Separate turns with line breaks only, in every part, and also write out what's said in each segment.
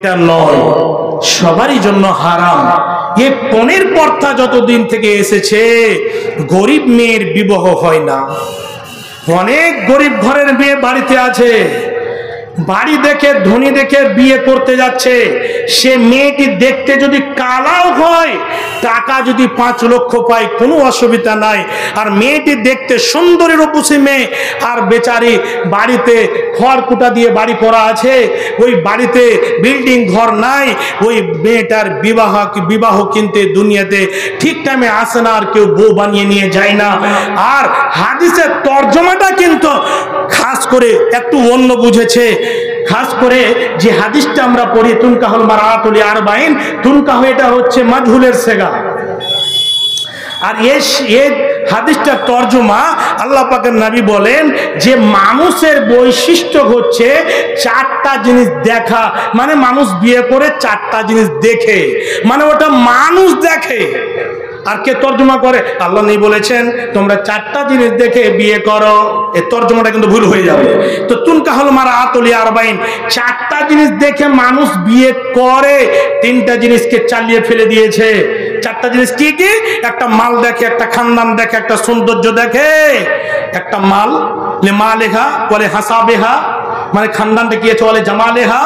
এটা নয়, সবারই জন্য হারাম। এ পনের প্রথা যতদিন থেকে এসেছে গরিব মেয়ের বিবাহ হয় না। অনেক গরিব ঘরের মেয়ে বাড়িতে আছে, বাড়ি দেখে ধনী দেখে বিয়ে করতে যাচ্ছে। সে মেয়েটি দেখতে যদি কালাও হয়, টাকা যদি 5 লক্ষ পায় কোনো অসুবিধা নাই। আর মেয়েটি দেখতে সুন্দরী রূপসী মেয়ে, আর বেচারি বাড়িতে খড়কুটা দিয়ে বাড়ি করা আছে, ওই বাড়িতে বিল্ডিং ঘর নাই। ওই মেয়েটার বিবাহ কিনতে দুনিয়াতে ঠিক টাইমে আসে না, আর কেউ বউ বানিয়ে নিয়ে যায় না। আর হাদিসের তর্জমাটা কিন্তু খাস করে একটু অন্য বুঝেছে। খাস করে যে হাদিসটা আমরা পড়ি তুনকাহুল মারাতুল আরবাইন, তুনকাহ এটা হচ্ছে মাজহুলের সেগা। আর এই হাদিসটার তর্জমা আল্লাহ পাকের নবী বলেন যে মানুষের বৈশিষ্ট্য হচ্ছে 4টা জিনিস দেখা। মানে মানুষ বিয়ে করে 4টা জিনিস দেখে, মানে ওটা মানুষ দেখে। আর কে তর্জমা করে? আল্লাহ নেই বলেছেন তোমরা 4টা জিনিস দেখে বিয়ে করো। এই তর্জমাটা কিন্তু ভুল হয়ে যাবে। তো তুনকাহুল মারাতুল আরবাইন, 4টা জিনিস দেখে মানুষ বিয়ে করে, 3টা জিনিসকে চালিয়ে ফেলে দিয়েছে। 4টা জিনিস কি কি? একটা মাল দেখে, একটা খানদান দেখে, একটা সৌন্দর্য দেখে। একটা মাল মালেহা বলে হাসাবেহা, মানে খানদানটা কি আছে বলে জামালেহা,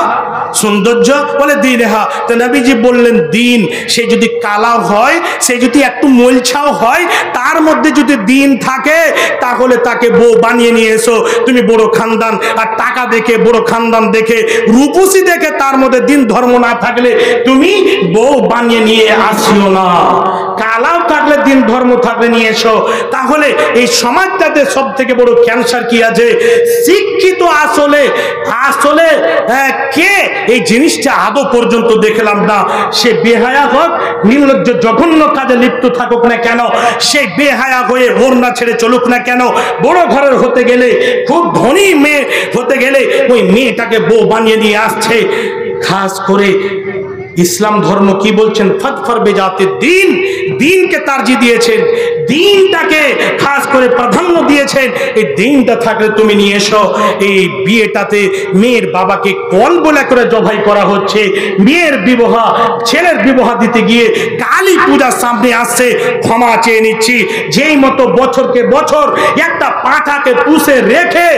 সৌন্দর্য বলে দিনেহা। তো নবীজি বললেন দিন, সে যদি কালা হয়, সে যদি একটু মোলছাও হয়, তার মধ্যে যদি দিন থাকে তাহলে তাকে বউ বানিয়ে নিয়ে এসো। তুমি বড় খানদান আর টাকা দেখে, বড় খানদান দেখে, রূপসী দেখে, তার মধ্যে দিন ধর্ম না থাকলে তুমি বউ বানিয়ে নিয়ে আসিও না। কালাও থাকলে দিন ধর্ম থাকলে নিয়ে এসো। তাহলে এই সমাজটাতে সব থেকে বড় ক্যান্সার কি আছে? শিক্ষিত আসলে কে এই জিনিসটা আদৌ পর্যন্ত দেখলাম না। সে বেহায়া হোক, নির্লজ্জ জঘন্য কাজে লিপ্ত থাকুক না কেন, সে বেহায়া হয়ে ওড়না ছেড়ে চলুক না কেন, বড় ঘরের হতে গেলে, খুব ধনী মেয়ে হতে গেলে ওই মেয়েটাকে বউ বানিয়ে নিয়ে আসছে। খাস করে ইসলাম ধর্ম কি বলছেন? ফাদফার বেজাতে দিন, দিনকে তারজি দিয়েছেন, দিনটাকে খাস করে প্রাধান্য দিয়েছেন। এই দিনটা থাকলে তুমি নিয়ে এসো। এই বিয়েটাতে মেয়ের বাবাকে কল বলে করে জবাই করা হচ্ছে। মেয়ের বিবাহ, ছেলের বিবাহ দিতে গিয়ে কালী পূজার সামনে আসছে। ক্ষমা চেয়ে নিচ্ছি, যেই মতো বছরকে বছর একটা পাঁঠাকে পুষে রেখে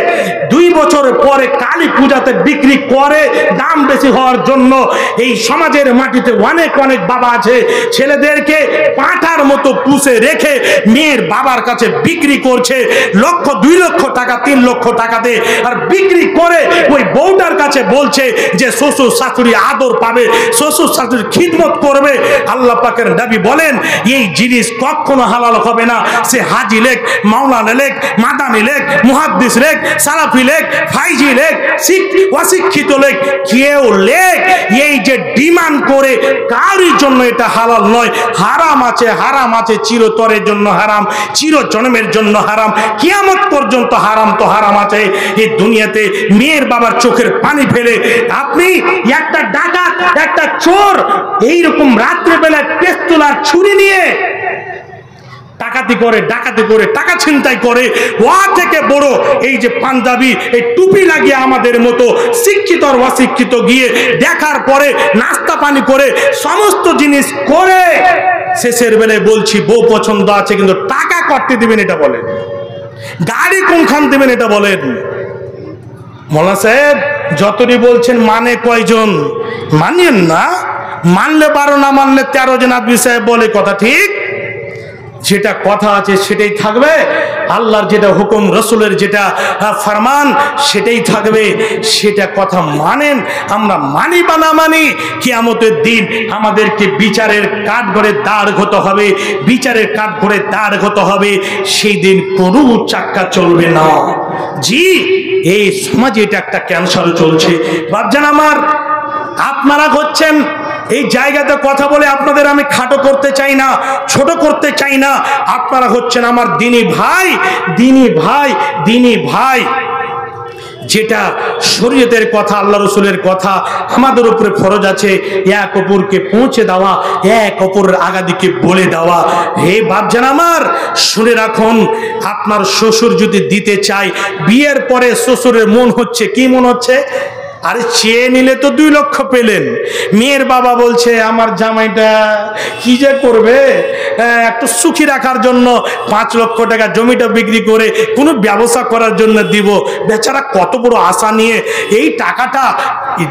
2 বছর পরে কালী পূজাতে বিক্রি করে দাম বেশি হওয়ার জন্য, এই সমাজের মাটিতে অনেক অনেক বাবা আছে ছেলেদেরকে পাঁঠার মতো পুষে রেখে মেয়ের বাবার কাছে বিক্রি করছে লক্ষ 2 লক্ষ টাকা 3 লক্ষ টাকাতে। আর বিক্রি করে ওই বউটার কাছে বলছে যে শ্বশুর শাশুড়ি আদর পাবে, শ্বশুর শাশুড়ি খিদমত করবে। আল্লাহ পাকের নবী বলেন এই জিনিস কখনো হালাল হবে না। সে হাজি লেখ, মাওলানা লেখ, মাদানি লেখ, মুহাদ্দিস লেখ, সালাফি লেখ, ফাইজি লেখ, অশিক্ষিত লেখ, কেউ লেখ, এই যে ডিমান্ড করে কারোর জন্য এটা হালাল নয়। হারাম আছে, হারাম আছে, চিরতরের জন্য হারাম, চির জন্মের জন্য হারাম, কিয়ামত পর্যন্ত হারাম তো হারাম আছে। এই দুনিয়াতে মেয়ের বাবার চোখের পানি ফেলে আপনি একটা ডাকাত, একটা চোর এইরকম রাত্রে বেলায় পেস্তল আর ছুরি নিয়ে ডাকাতি করে টাকা ছিনতাই করে, ওয়া থেকে বড় এই যে পাঞ্জাবি, এই টুপি লাগিয়ে আমাদের মতো শিক্ষিত আর অশিক্ষিত গিয়ে দেখার পরে নাস্তা পানি করে সমস্ত জিনিস করে শেষের বেলায় বলছি বউ পছন্দ আছে কিন্তু টাকা করতে দিবেন এটা বলেন, গাড়ি কোনখান দিবেন এটা বলেন। মোল্লা সাহেব যতই বলছেন মানে কয়জন? মানেন না, মানলে 12, না মানলে 13 জন। আদমি সাহেব বলে কথা ঠিক, যেটা কথা আছে সেটাই থাকবে। আল্লাহর যেটা হুকুম, রসুলের যেটা ফরমান সেটাই থাকবে। সেটা কথা মানেন, আমরা মানি বা না মানি, কিয়ামতের দিন আমাদেরকে বিচারের কাঠগড়ে দাঁড় হতে হবে, বিচারের কাঠগড়ে দাঁড় হতে হবে। সেই দিন কোনো চাক্কা চলবে না। জি, এই সমাজে এটা একটা ক্যান্সার চলছে। বাপজান আমার, আপনারা হচ্ছেন এই জায়গাতে কথা বলে আপনাদের আমি খাটো করতে চাই না, ছোট করতে চাই না। আপনারা হচ্ছেন আমার দিনী ভাই, দিনী ভাই, দিনী ভাই। যেটা শরীয়তের কথা, আল্লাহ রসুলের কথা আমাদের উপরে ফরজ আছে এক অপরকে পৌঁছে দেওয়া, এক অপরের আগাদিকে বলে দেওয়া। হে বাপজান আমার, শুনে রাখুন, আপনার শ্বশুর যদি দিতে চায়, বিয়ের পরে শ্বশুরের মন হচ্ছে কি? মন হচ্ছে আরে চেয়ে নিলে তো 2 লক্ষ পেলেন। মেয়ের বাবা বলছে আমার জামাইটা কি যে করবে, একটু সুখী রাখার জন্য 5 লক্ষ টাকা জমিটা বিক্রি করে কোনো ব্যবসা করার জন্য দিব। বেচারা কত বড় আশা নিয়ে এই টাকাটা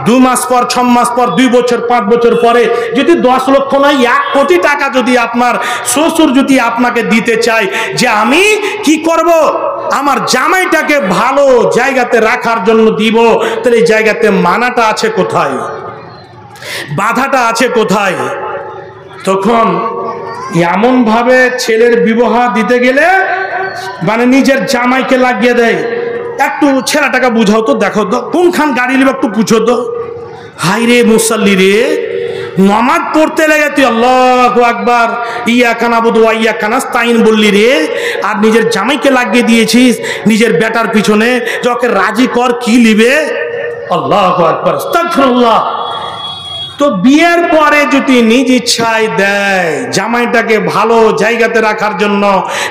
2 মাস পর, 6 মাস পর, 2 বছর, 5 বছর পরে যদি 10 লক্ষ নয় 1 কোটি টাকা যদি আপনার শ্বশুর যদি আপনাকে দিতে চায় যে আমি কি করব, আমার জামাইটাকে ভালো জায়গাতে রাখার জন্য দিব, তাহলে এই জায়গাতে মানাটা আছে কোথায়, বাধাটা আছে কোথায়? তখন এমন ভাবে ছেলের বিবাহ দিতে গেলে মানে নিজের জামাইকে লাগিয়ে দেয়, একটু ছেলেটাকে বুঝাও তো, দেখো তো কোনখান গাড়ি নেবে একটু পুছো তো। হাই রে মুসাল্লি রে, নামাজ পড়তে লেগে তুই আল্লাহু আকবার ইয়াকা নাবুদু ওয়া ইয়াকা নাস্তাইন বললি রে, আর নিজের জামাইকে লাগিয়ে দিয়েছিস নিজের বেটার পিছনে, যকে রাজি কর কি লিবে। আল্লাহু আকবার, আস্তাগফিরুল্লাহ। তো বিয়ের পরে যদি নিজ ইচ্ছায় দেয় জামাইটাকে ভালো জায়গাতে রাখার জন্য,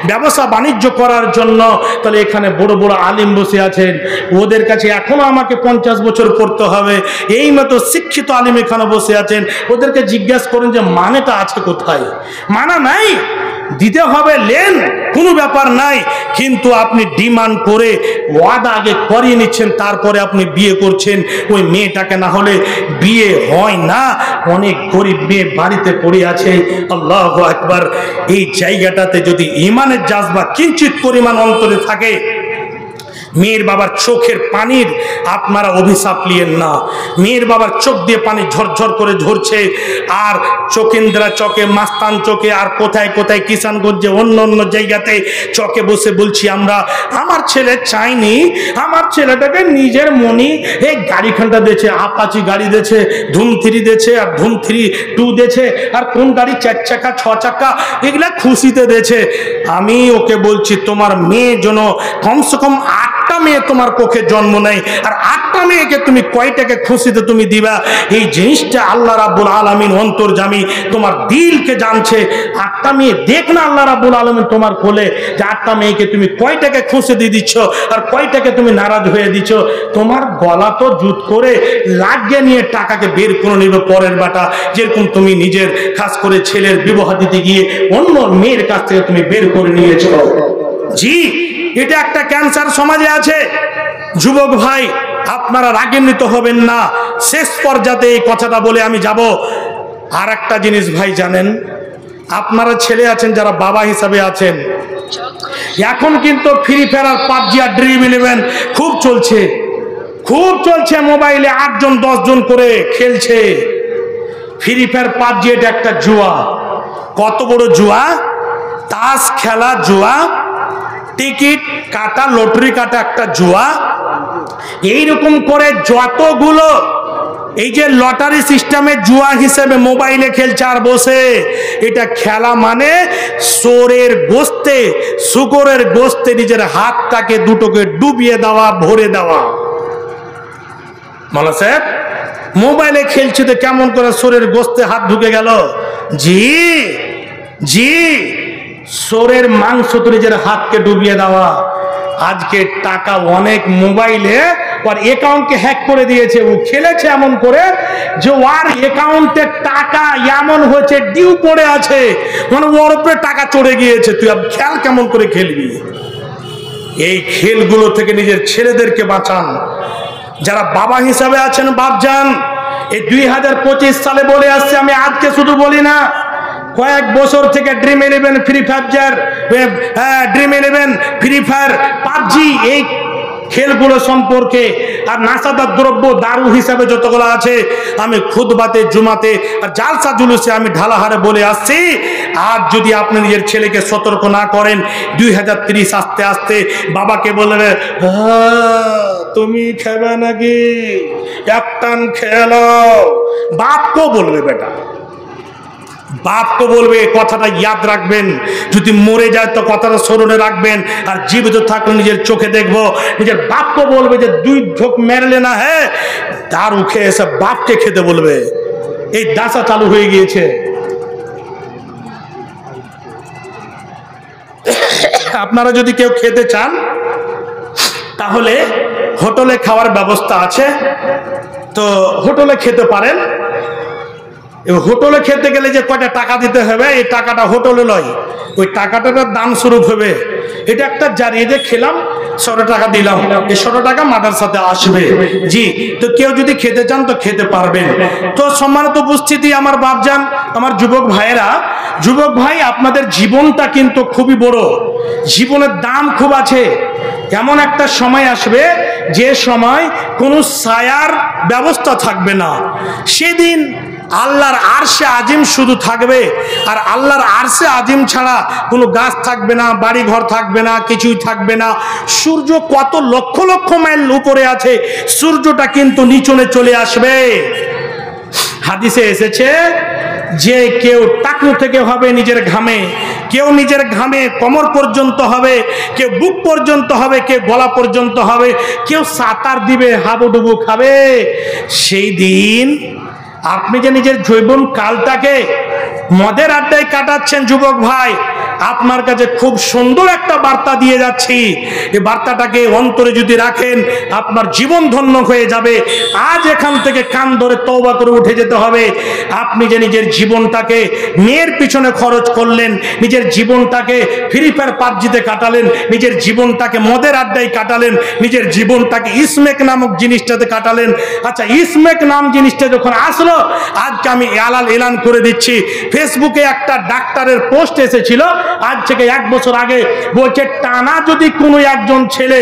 ব্যবসা বাণিজ্য করার জন্য, তাহলে এখানে বড় বড় আলিম বসে আছেন, ওদের কাছে এখনো আমাকে 50 বছর পড়তে হবে, এই মতো শিক্ষিত আলিম এখানে বসে আছেন, ওদেরকে জিজ্ঞাসা করেন যে মানেটা আছে কোথায়। মানা নাই, দিতে হবে লেন, কোনো ব্যাপার নাই, কিন্তু আপনি ডিমান্ড করে ওয়াদা আগে করিয়ে নিচ্ছেন, তারপরে আপনি বিয়ে করছেন ওই মেয়েটাকে, না হলে বিয়ে হয় না। অনেক গরিব মেয়ে বাড়িতে পড়ে আছে। আল্লাহু আকবার। এই জায়গাটাতে যদি ঈমানের জাজবা কিঞ্চিত পরিমাণ অন্তরে থাকে, মেয়ের বাবার চোখের পানির আপনারা অভিশাপ নিয়েন না। মেয়ের বাবার চোখ দিয়ে পানি ঝরঝর করে ঝরছে, আর চকেন্দ্রা চকে, মাস্তান চকে, আর কোথায় কোথায় কিষানগঞ্জে অন্য অন্য জায়গাতে চকে বসে বলছি আমরা, আমার ছেলে চাইনি, আমার ছেলেটাকে নিজের মনি এই গাড়িখানটা দিয়েছে, আপাচি গাড়ি দিয়েছে, ধুম-3 দিয়েছে, আর ধুম-3-2 দিয়েছে, আর কোন গাড়ি 4 চাকা 6 চাকা এগুলা খুশিতে দিয়েছে। আমি ওকে বলছি তোমার মেয়ে যেন কমসে কম 8টা মেয়ে তোমার কোখে জন্ম নেয়, আর 8টা মেয়েকে তুমি কয়টাকে খুশিতে তুমি দিবা, এই জিনিসটা আল্লাহ রাব্বুল আলামিন অন্তর্যামী, তোমার দিলকে জানছে। 8টা মেয়ে দেখ না আল্লাহ রাব্বুল আলামিন তোমার কোলে, যে 8টা মেয়েকে তুমি কয়টাকে খুশি দিয়ে দিচ্ছ আর কয়টাকে তুমি নারাজ হয়ে দিচ্ছ। তোমার গলা তো জুত করে লাগিয়ে নিয়ে টাকাকে বের করে নেবে পরের বাটা, যেরকম তুমি নিজের খাস করে ছেলের বিবাহ দিতে গিয়ে অন্য মেয়ের কাছ থেকে তুমি বের করে নিয়েছ। জি, এটা একটা ক্যান্সার সমাজে আছে। যুবক ভাই, আপনারা রাগান্বিত হবেন না, শেষ পর্যায়ে এই কথাটা বলে আমি যাব। আর একটা জিনিস ভাই জানেন, আপনারা ছেলে আছেন যারা বাবা হিসাবে আছেন, এখন কিন্তু ফ্রি ফায়ার আর পাবজি আর ড্রিম 11 খুব চলছে, খুব চলছে। মোবাইলে 8 জন 10 জন করে খেলছে ফ্রি ফায়ার পাবজি। এটা একটা জুয়া। কত বড় জুয়া! তাস খেলা জুয়া, টিকিট কাটা, লটারি কাটা একটা জুয়া। এইরকম করে যতগুলো এই যে লটারি সিস্টেমে জুয়া হিসেবে মোবাইলে খেলছে আর বসে, এটা খেলা মানে চোরের গোস্তে, শুকরের গোস্তে নিজের হাতটাকে দুটোকে ডুবিয়ে দেওয়া, ভরে দেওয়া। মাওলানা সাহেব, মোবাইলে খেলছে তো কেমন করে চোরের গোস্তে হাত ঢুকে গেল? জি জি, চোরের মাংস তো নিজের হাতকে ডুবিয়ে দেওয়া। আজকে টাকা অনেক মোবাইলে ওর অ্যাকাউন্টকে হ্যাক করে দিয়েছে। ও খেলেছে এমন করে যে ওর অ্যাকাউন্টে টাকা এমন হয়েছে ডিউ পড়ে আছে, মানে ওর উপরে টাকা চড়ে গিয়েছে। তুই খেয়াল কেমন করে খেলবি? এই খেলগুলো থেকে নিজের ছেলেদেরকে বাঁচান। যারা বাবা হিসাবে আছেন, বাপজান, এই 2025 সালে বলে আসছে, আমি আজকে শুধু বলি না, কয়েক বছর থেকে dream 11 free fire, dream 11 free fire PUBG, এই খেলগুলো সম্পর্কে আর নাশাদার দ্রব্য দারু হিসাবে যতগুলো আছে, আমি খুতবাতে, জুমাতে আর জালসা জুলুসে আমি ঢালাহারে বলে আসছি। আজ যদি আপনি নিজের ছেলেকে সতর্ক না করেন, 2030 আস্তে আস্তে বাবাকে বলবে তুমি খেবে নাকি, একটান খেলো। বাপকেও বলবে, বেটা বাপকে বলবে। কথাটা ইয়াদ রাখবেন, যদি মরে যায় তো কথাটা স্মরণে রাখবেন, আর জীবিত থাকলে নিজের চোখে দেখবো। নিজের বাপকে বলবে যে 2 ঢোক মেরলে না, হ্যাঁ তার উঠে এসে বাপকে খেতে বলবে। এই দাসা চালু হয়ে গিয়েছে। আপনারা যদি কেউ খেতে চান তাহলে হোটেলে খাওয়ার ব্যবস্থা আছে। তো হোটেলে খেতে পারেন। হোটেলে খেতে গেলে যে কয়টা টাকা দিতে হবে, এই টাকাটা হোটেলে নয়, ওই টাকাটার দান স্বরূপ হবে। এটা একটা জারিয়ে যে খেলাম 100 টাকা দিলাম, এই 100 টাকা মাদ্রাসাতে আসবে। জি, তো কেউ যদি খেতে চান তো খেতে পারবেন। তো সম্মানিত উপস্থিতি, আমার বাপজান, আমার যুবক ভাইয়েরা, যুবক ভাই, আপনাদের জীবনটা কিন্তু খুবই বড়, জীবনের দাম খুব আছে। এমন একটা সময় আসবে যে সময় কোনো ছায়ার ব্যবস্থা থাকবে না। সেদিন আল্লাহর আরশে আজিম শুধু থাকবে, আর আল্লাহর আরশে আজিম ছাড়া কোনো গাছ থাকবে না, বাড়ি ঘর থাকবে না, কিছুই থাকবে না। সূর্য কত লক্ষ লক্ষ মাইল উপরে আছে, সূর্যটা কিন্তু নিচনে চলে আসবে। হাদিসে এসেছে যে কেউ টাকনু থেকে হবে নিজের ঘামে, কেউ নিজের ঘামে কোমর পর্যন্ত হবে, কেউ বুক পর্যন্ত হবে, কেউ গলা পর্যন্ত হবে, কেউ সাঁতার দিবে, হাবুডুবু খাবে। সেই দিন আপনি যে নিজের যৌবন কালটাকে মদের আড্ডায় কাটাচ্ছেন, যুবক ভাই, আপনার কাছে খুব সুন্দর একটা বার্তা দিয়ে যাচ্ছি। এই বার্তাটাকে অন্তরে যদি রাখেন, আপনার জীবন ধন্য হয়ে যাবে। আজ এখান থেকে কান ধরে তওবা করে উঠে যেতে হবে। আপনি যে নিজের জীবনটাকে মেয়ের পিছনে খরচ করলেন, নিজের জীবনটাকে ফ্রি ফায়ার পাবজিতে কাটালেন, নিজের জীবনটাকে মদের আড্ডায় কাটালেন, নিজের জীবনটাকে ইসমেক নামক জিনিসটাতে কাটালেন। আচ্ছা, ইসমেক নাম জিনিসটা যখন আসলো, আজকে আমি এলান করে দিচ্ছি। ফেসবুকে একটা ডাক্তারের পোস্ট এসেছিল আজ থেকে 1 বছর আগে, বলছে টানা যদি কোনো একজন ছেলে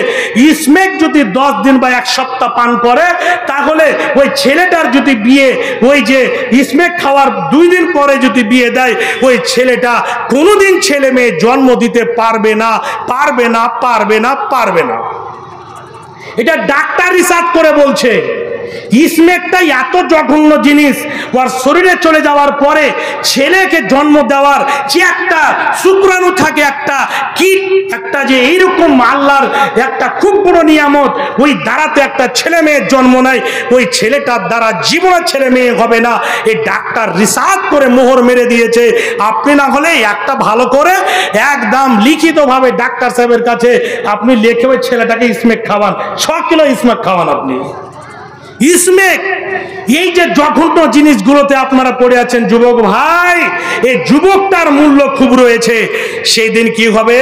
ইসমেক যদি 10 দিন বা 1 সপ্তাহ পান করে, তাহলে ওই ছেলেটার যদি বিয়ে, ওই যে ইসমেক খাওয়ার 2 দিন পরে যদি বিয়ে দেয়, ওই ছেলেটা কোনোদিন ছেলে মেয়ে জন্ম দিতে পারবে না, পারবে না, পারবে না, পারবে না। এটা ডাক্তার রিসার্চ করে বলছে। ইসমেকটা এত জঘন্য জিনিস, ওর শরীরে চলে যাওয়ার পরে ছেলেকে জন্ম দেওয়ার যে একটা শুক্রাণু থাকে, একটা কিট, একটা যে এইরকম আল্লাহর একটা খুব বড় নিয়ামত, ওই দ্বারাতে একটা ছেলে মেয়ের জন্ম নেয়, ওই ছেলেটার দ্বারা জীবনে ছেলে মেয়ে হবে না। এই ডাক্তার রিসার্চ করে মোহর মেরে দিয়েছে। আপনি না হলে একটা ভালো করে একদম লিখিতভাবে ডাক্তার সাহেবের কাছে আপনি লিখে ওই ছেলেটাকে ইসমেক খাওয়ান, 6 কিলো ইসমেক খাওয়ান আপনি। ইসমেক, এই যে জঘন্য জিনিসগুলোতে আপনারা পড়ে আছেন যুবক ভাই, এই যুবকটার মূল্য খুব রয়েছে। সেই দিন কি হবে?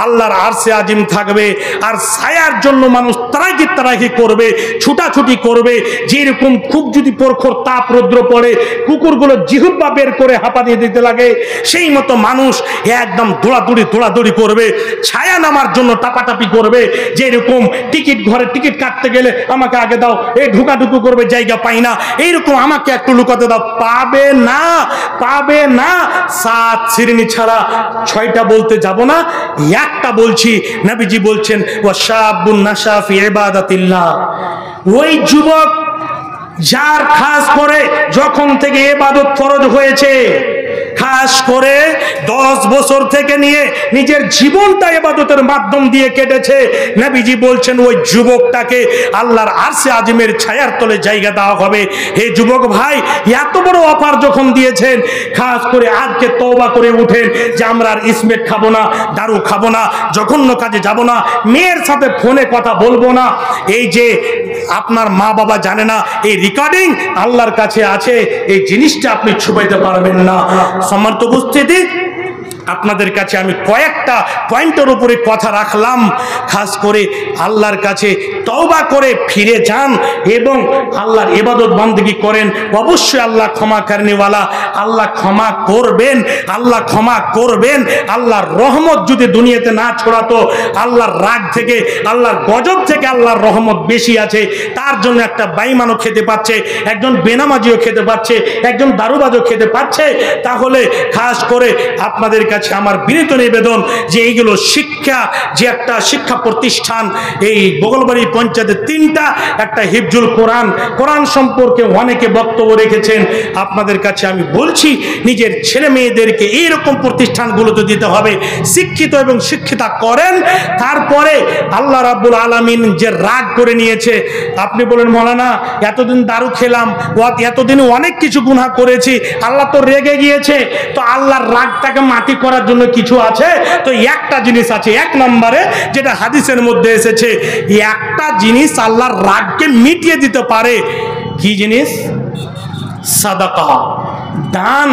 আল্লাহর আরশে আজিম থাকবে, আর ছায়ার জন্য মানুষ তারাকি করবে, ছুটাছুটি করবে। যেরকম খুব যদি প্রখর তাপ রৌদ্র পড়ে, কুকুরগুলো জিহ্বা বের করে হাঁপা দিয়ে দিতে লাগে, সেই মতো মানুষ একদম দৌড়াদৌড়ি করবে, ছায়া নামার জন্য টাপাটাপি করবে। যেরকম টিকিট, ঘরে টিকিট কাটতে গেলে আমাকে আগে দাও, এই ঢুকাঢুকু করবে, জায়গা পাই না, এইরকম আমাকে একটু লুকাতে দাও, পাবে না, পাবে না। 7 শ্রেণী ছাড়া 6টা বলতে যাব না, একটা বলছি। নবীজি বলছেন, ওয়াশাবুন নাশা ফি ইবাদাতিল্লাহ, ওই যুবক যার খাস করে যখন থেকে ইবাদত ফরজ হয়েছে, খাস করে 10 বছর থেকে নিয়ে নিজের জীবনটা ইবাদতের মাধ্যম দিয়ে কেটেছে, নবীজি বলছেন ওই যুবকটাকে আল্লাহর আরশে আজিমের ছায়ার তলে জায়গা দেওয়া হবে। হে যুবক ভাই, এত বড় অফার যখন দিয়েছেন, খাস করে আজকে তওবা করে উঠেন যে আমরা আর ইসমেক খাবো না, দারু খাবো না, জঘন্য কাজে যাব না, মেয়ের সাথে ফোনে কথা বলবো না। এই যে আপনার মা বাবা জানে না, এই রেকর্ডিং আল্লাহর কাছে আছে, এই জিনিসটা আপনি ছুপাইতে পারবেন না। সম্মানিত উপস্থিতি, আপনাদের কাছে আমি কয়েকটা পয়েন্টের উপরে কথা রাখলাম। খাস করে আল্লাহর কাছে তওবা করে ফিরে যান এবং আল্লাহর ইবাদত বান্দেগী করেন। অবশ্যই আল্লাহ ক্ষমা করনেওয়ালা, আল্লাহ ক্ষমা করবেন, আল্লাহ ক্ষমা করবেন। আল্লাহর রহমত যদি দুনিয়াতে না ছড়াতো, আল্লাহর রাগ থেকে, আল্লাহর গজব থেকে আল্লাহর রহমত বেশি আছে। তার জন্য একটা বেঈমানও খেতে পাচ্ছে, একজন বেনামাজিও খেতে পাচ্ছে, একজন দারুবাজও খেতে পাচ্ছে। তাহলে খাস করে আপনাদের কাছে আমার বিনীত নিবেদন যে এইগুলো শিক্ষা, যে একটা শিক্ষা প্রতিষ্ঠান, এই বগলবাড়ি পঞ্চায়েতে 3টা, একটা হিফজুল কোরআন, কোরআন সম্পর্কে অনেকে বক্তব্য রেখেছেন। আপনাদের কাছে আমি বলছি, নিজের ছেলে মেয়েদেরকে এইরকম প্রতিষ্ঠানগুলোতে দিতে হবে, শিক্ষিত এবং শিক্ষিতা করেন। তারপরে আল্লাহ রাব্বুল আলামিন যে রাগ করে নিয়েছে, আপনি বলেন মৌলানা এতদিন দারু খেলাম, এতদিন অনেক কিছু গুনাহ করেছি, আল্লাহ তো রেগে গিয়েছে, তো আল্লাহর রাগটাকে মাটি করার জন্য কিছু আছে? তো একটা জিনিস আছে, 1 নম্বরে যেটা হাদিসের মধ্যে এসেছে, একটা জিনিস আল্লাহর রাগকে মিটিয়ে দিতে পারে। কি জিনিস? সাদাকা, দান।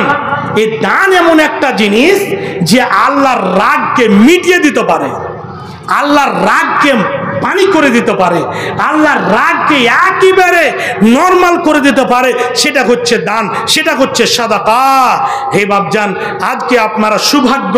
এই দান এমন একটা জিনিস যে আল্লাহর রাগকে মিটিয়ে দিতে পারে, আল্লাহর রাগকে পানি করে দিতে পারে, আল্লাহর রাগকে একেবারে নরমাল করে দিতে পারে। সেটা হচ্ছে দান, সেটা হচ্ছে সাদাকা। হে বাপজান, আজকে আপনারা সৌভাগ্য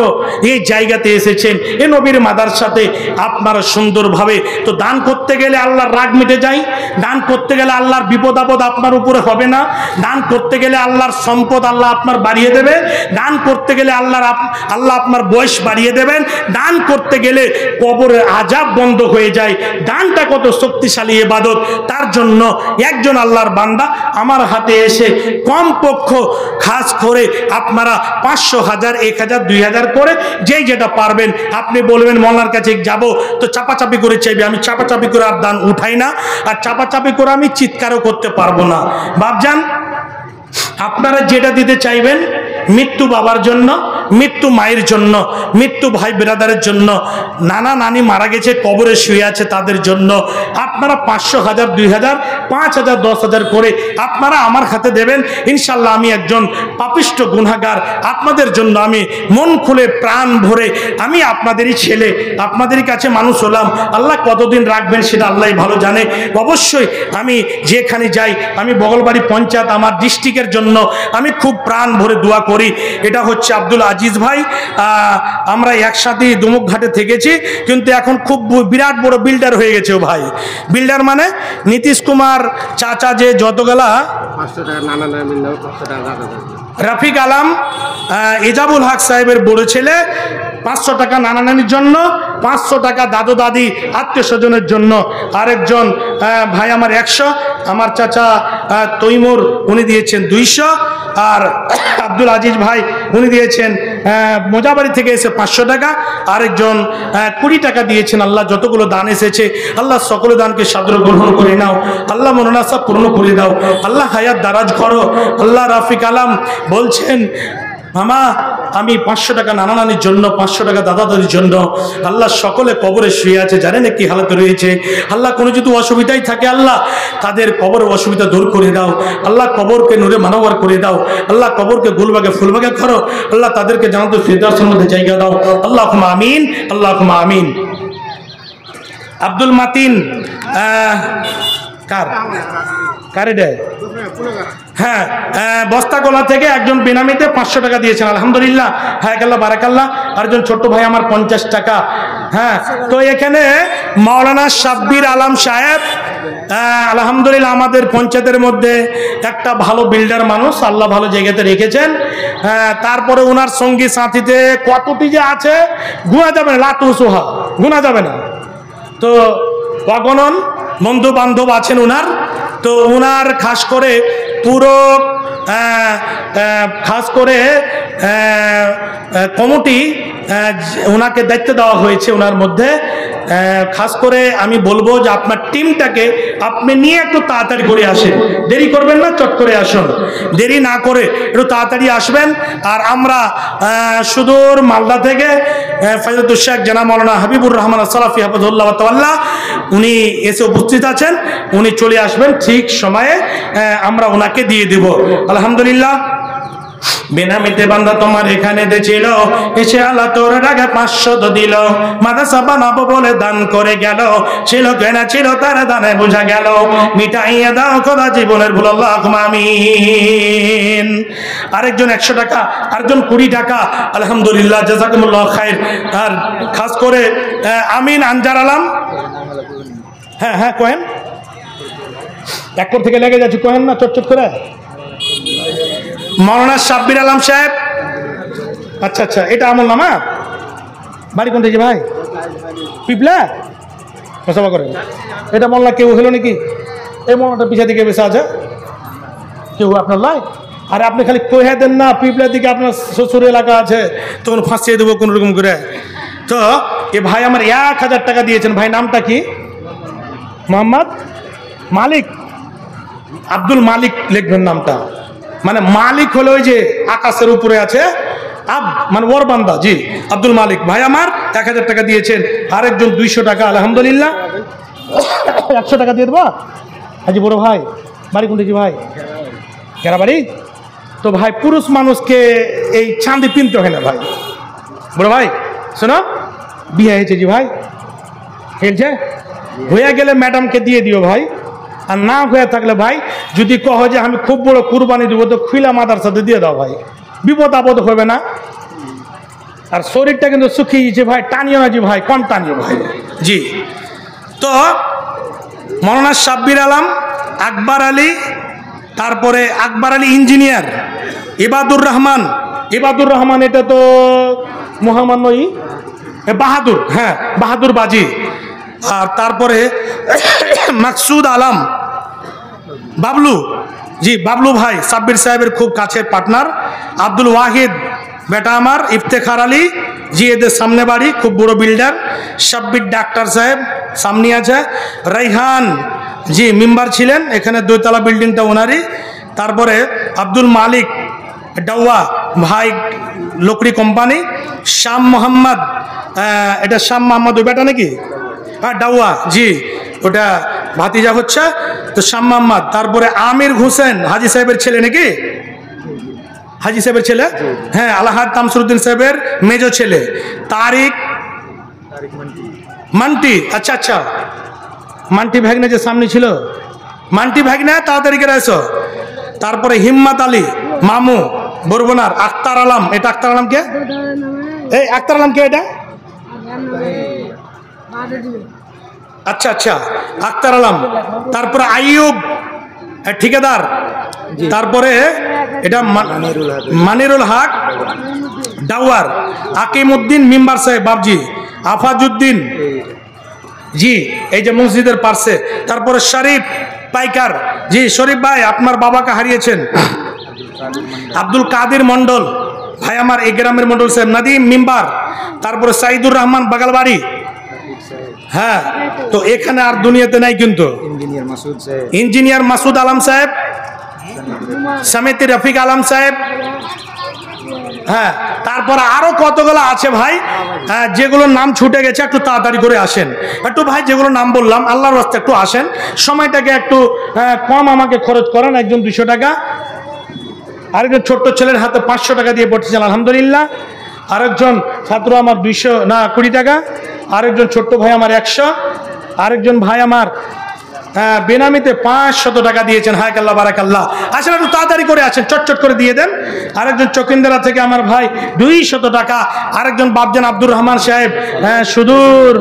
এই জায়গাতে এসেছেন, এ নবীর মাদ্রাসাতে আপনারা সুন্দরভাবে। তো দান করতে গেলে আল্লাহর রাগ মিটে যায়, দান করতে গেলে আল্লাহর বিপদ আপদ আপনার উপরে হবে না, দান করতে গেলে আল্লাহর সম্পদ আল্লাহ আপনার বাড়িয়ে দেবে, দান করতে গেলে আল্লাহ আপনার বয়স বাড়িয়ে দেবেন, দান করতে গেলে কবরের আযাব বন্ধ হয়ে যায়। দানটা কত শক্তিশালী ইবাদত। তার জন্য একজন আল্লাহর বান্দা আমার হাতে এসে কমপক্ষ খাস করে আপনারা 500, 1000, 1000, 2000 করে যেই যেটা পারবেন আপনি বলবেন মোল্লার কাছে যাব, তো চাপাচাপি করে চাইবে। আমি চাপাচাপি করে আর দান উঠাই না, আর চাপাচাপি করে আমি চিৎকারও করতে পারবো না। বাপজান, আপনারা যেটা দিতে চাইবেন, মৃত্যু বাবার জন্য, মৃত্যু মায়ের জন্য, মৃত্যু ভাই ব্রাদারের জন্য, নানা নানি মারা গেছে কবরে শুয়ে আছে তাদের জন্য, আপনারা 500, 1000, 2000, 5000, 10000 করে আপনারা আমার হাতে দেবেন। ইনশাল্লাহ আমি একজন পাপিষ্ঠ গুনাহগার, আপনাদের জন্য আমি মন খুলে প্রাণ ভরে, আমি আপনাদেরই ছেলে, আপনাদেরই কাছে মানুষ হলাম। আল্লাহ কতদিন রাখবেন সেটা আল্লাহ ভালো জানে। অবশ্যই আমি যেখানে যাই, আমি বগলবাড়ি পঞ্চায়েত আমার ডিস্ট্রিক্টের জন্য আমি খুব প্রাণ ভরে দোয়া করি। এটা হচ্ছে আব্দুল আজিজ ভাই, আমরা একসাথে দুমুক ঘাটে থেকেছি, কিন্তু এখন খুব বিরাট বড় বিল্ডার হয়ে গেছে। ও ভাই বিল্ডার মানে নীতিশ কুমার চাচা যে যতগুলা রফিক আলম এজাবুল হক সাহেবের বড় ছেলে 500 টাকা নানা নানির জন্য, 500 টাকা দাদু দাদি আত্মীয় স্বজনের জন্য, আরেকজন ভাই আমার 100, আমার চাচা তৈমুর উনি দিয়েছেন 200, আর আব্দুল আজিজ ভাই উনি দিয়েছেন মোজাবাড়ি থেকে এসে 500 টাকা, আরেকজন 20 টাকা দিয়েছেন। আল্লাহ যতগুলো দান এসেছে আল্লাহ সকল দানকে সাদর গ্রহণ করে নাও, আল্লাহ মনোনাসা পূর্ণ করে দাও, আল্লাহ হায়াত দারাজ করো। আল্লাহ রাফিক আলম বলছেন, মামা আমি 500 টাকা নানা নানির জন্য, 500 টাকা দাদা দাদির জন্য। আল্লাহ সকলে কবরে শুয়ে আছে, জানেন কি হালতে রয়েছে। আল্লাহ কোনো যদি অসুবিধাই থাকে আল্লাহ তাদের কবরের অসুবিধা দূর করে দাও, আল্লাহ কবরকে নূরে মানবার করে দাও, আল্লাহ কবরকে গুলবাগে ফুলবাগে করো, আল্লাহ তাদেরকে জান্নাতুল ফিরদাউসের মধ্যে জায়গা দাও। আল্লাহুম্মা আমিন, আল্লাহুম্মা আমিন। আব্দুল মাতিন কারে দেয়? হ্যাঁ, বস্তাগোলা থেকে একজন বেনামিতে 500 টাকা দিয়েছেন, আলহামদুলিল্লাহ, হায়াকাল্লাহ বারাকাল্লাহ। আরেকজন ছোট্ট ভাই আমার 50 টাকা। হ্যাঁ, তো এখানে মাওলানা সাব্বির আলম সাহেব, আলহামদুলিল্লাহ আমাদের পঞ্চায়েতের মধ্যে একটা ভালো বিল্ডার মানুষ, আল্লাহ ভালো জায়গাতে রেখেছেন। তারপরে ওনার সঙ্গী সাথীতে কতটি যে আছে গুণা যাবে না, লাতু সোহা গুণা যাবে না। তো অগণন বন্ধু বান্ধব আছেন ওনার। তো ওনার খাস করে পুরো খাস করে কমিটি ওনাকে দায়িত্ব দেওয়া হয়েছে। ওনার মধ্যে খাস করে আমি বলবো যে আপনার টিমটাকে আপনি নিয়ে একটু তাড়াতাড়ি করে আসেন, দেরি করবেন না, চট করে আসুন, দেরি না করে একটু তাড়াতাড়ি আসবেন। আর আমরা সুদূর মালদা থেকে ফয়জুল শেখ জনাব মাওলানা হাবিবুর রহমান সালাফি হাফিজুল্লাহ তাআলা উনি এসে উপস্থিত আছেন, উনি চলে আসবেন ঠিক সময়ে, আমরা ওনাকে দিয়ে দেব। আলহামদুলিল্লাহ। বেনামিতে বান্দা তোমার এখানে ছিল, এসে আল্লাহ তোর আগে 500 দিল, মাদ্রাসা বানাবো বলে দান করে গেল, ছিল কেনা ছিল তার দানে বোঝা গেল, মিটাইয়া দাও খোদা জীবনের ভুল, আল্লাহুম্মা আমিন। আরেকজন 100 টাকা, আরেকজন 20 টাকা, আলহামদুলিল্লাহ, জাযাকুমুল্লাহ খাইর। আর খাস করে আমিন আনজার আলম, হ্যাঁ হ্যাঁ কোহেন, এক থেকে লেগে যাচ্ছে, কোহেন না চট করে। মাওলানা সাব্বির আলম সাহেব, আচ্ছা আচ্ছা, এটা আমল নামা, বাড়ি কোন থেকে ভাই? পিপলা সভা করে। এটা মোল্লা কেউ হলো নাকি? এই মোল্লাটা পিছা দিকে বেসা আছে কেউ আপনার লাই? আরে আপনি খালি কহে দেন না পিপলার দিকে আপনার শ্বশুর এলাকা আছে, তখন ফাঁসিয়ে দেবো কোনো রকম করে। তো এ ভাই আমার 1000 টাকা দিয়েছেন। ভাই নামটা কি? মোহাম্মদ মালিক, আব্দুল মালিক লিখবেন নামটা। মানে মালিক হলো ওই যে আকাশের উপরে আছে, মানে ওর বান্দা। জি, আব্দুল মালিক ভাই আমার 1000 টাকা দিয়েছেন। আরেকজন 200 টাকা, আলহামদুলিল্লাহ। 100 টাকা দিয়ে দেবো হাজি বড় ভাই, বাড়ি কোনটা জি ভাই? গেরাবাড়ি। তো ভাই পুরুষ মানুষকে এই চাঁদি পিনতে হয় না ভাই। বড় ভাই শোনো, বিয়ে হয়েছে জি ভাই, হয়েছে, হয়ে গেলে ম্যাডামকে দিয়ে দিও ভাই। আর না হয়ে থাকলে ভাই যদি কহ যে আমি খুব বড় কুরবানি দেবো, তো খুইলা মাদার সাথে দিয়ে দাও ভাই, বিপদ আপদ হবে না। আর শরীরটা কিন্তু শুকিয়েছে ভাই, টানিও না জি ভাই, কম টানিও ভাই। জি, তো মৌলানা সাব্বির আলম, আকবর আলী, তারপরে আকবর আলী ইঞ্জিনিয়ার, ইবাদুর রহমান, ইবাদুর রহমান এটা তো মহামান্য বাহাদুর, হ্যাঁ বাহাদুর বাজি। আর তারপরে মাকসুদ আলম, বাবলু, জি বাবলু ভাই সাব্বির সাহেবের খুব কাছের পার্টনার। আব্দুল ওয়াহিদ বেটা আমার, ইফতেখার আলী, জি এদের সামনে বাড়ি, খুব বড় বিল্ডার। সাব্বির ডাক্তার সাহেব সামনে আছে। রাইহান জি মেম্বার ছিলেন, এখানে দোতলা বিল্ডিংটা ওনারই। তারপরে আব্দুল মালিক ডাওয়া ভাই, লকড়ি কোম্পানি। শাম মোহাম্মদ, এটা শাম মোহাম্মদ ওই বেটা নাকি? হ্যাঁ ডাওয়া, জি ওটা ভাতিজা হচ্ছে তো শাম মোহাম্মদ। তারপরে আমির হোসেন হাজি সাহেবের ছেলে নাকি? হাজি সাহেবের ছেলে, হ্যাঁ আলাহাদ তামসুরউদ্দিন সাহেবের মেজো ছেলে। তারিক মান্টি, আচ্ছা আচ্ছা মান্টি ভাগনা যে সামনে ছিল, মান্টি ভাগনা তাড়াতাড়ি করে এসো। তারপরে হিম্মত আলী মামু বরবনার। আক্তার আলম, এটা আক্তার আলম কে? এই আক্তার আলম কে এটা? আচ্ছা আচ্ছা আক্তার আলম। তারপরে আইয়ুব ঠিকাদার। তারপরে এটা মানিরুল হক ডাওয়ার। আকিমউদ্দিন মেম্বার সাহেব বাবজি। আফাজউদ্দিন জি এই যে মসজিদের পাশে। তারপরে শরীফ পাইকার, জি শরীফ ভাই আপনার বাবাকে হারিয়েছেন। আব্দুল কাদের মন্ডল ভাই আমার, এই গ্রামের মন্ডল সাহেব। নাদিম মেম্বার। তারপরে সাইদুর রহমান বাগালবাড়ি, হ্যাঁ তো এখানে আর দুনিয়াতে নাই কিন্তু। ইঞ্জিনিয়ার মাসুদ আলম সাহেব, সমিতি রফিক আলম সাহেব, হ্যাঁ তারপরে আরো কতগুলো আছে ভাই, হ্যাঁ যেগুলোর নাম ছুটে গেছে, একটু তাড়াতাড়ি করে আসেন। একটু ভাই যেগুলো নাম বললাম আল্লাহর রাস্তায় একটু আসেন, সময়টাকে একটু কম আমাকে খরচ করেন। একজন 200 টাকা, আরেকজন ছোট্ট ছেলের হাতে 500 টাকা দিয়ে পড়তেছেন আলহামদুলিল্লাহ। আরেকজন ছাত্র আমার 220 টাকা, আরেকজন ছোট্ট ভাই আমার 100, আরেকজন ভাই আমার বেনামিতে 500 টাকা দিয়েছেন। হায় আল্লাহ বারাকাল্লাহ। আসলে একটু তাড়াতাড়ি করে আসেন, চটচট করে দিয়ে দেন। আরেকজন চকিন্দারা থেকে আমার ভাই 200 টাকা, আরেকজন বাবজান আব্দুর রহমান সাহেব সুদূর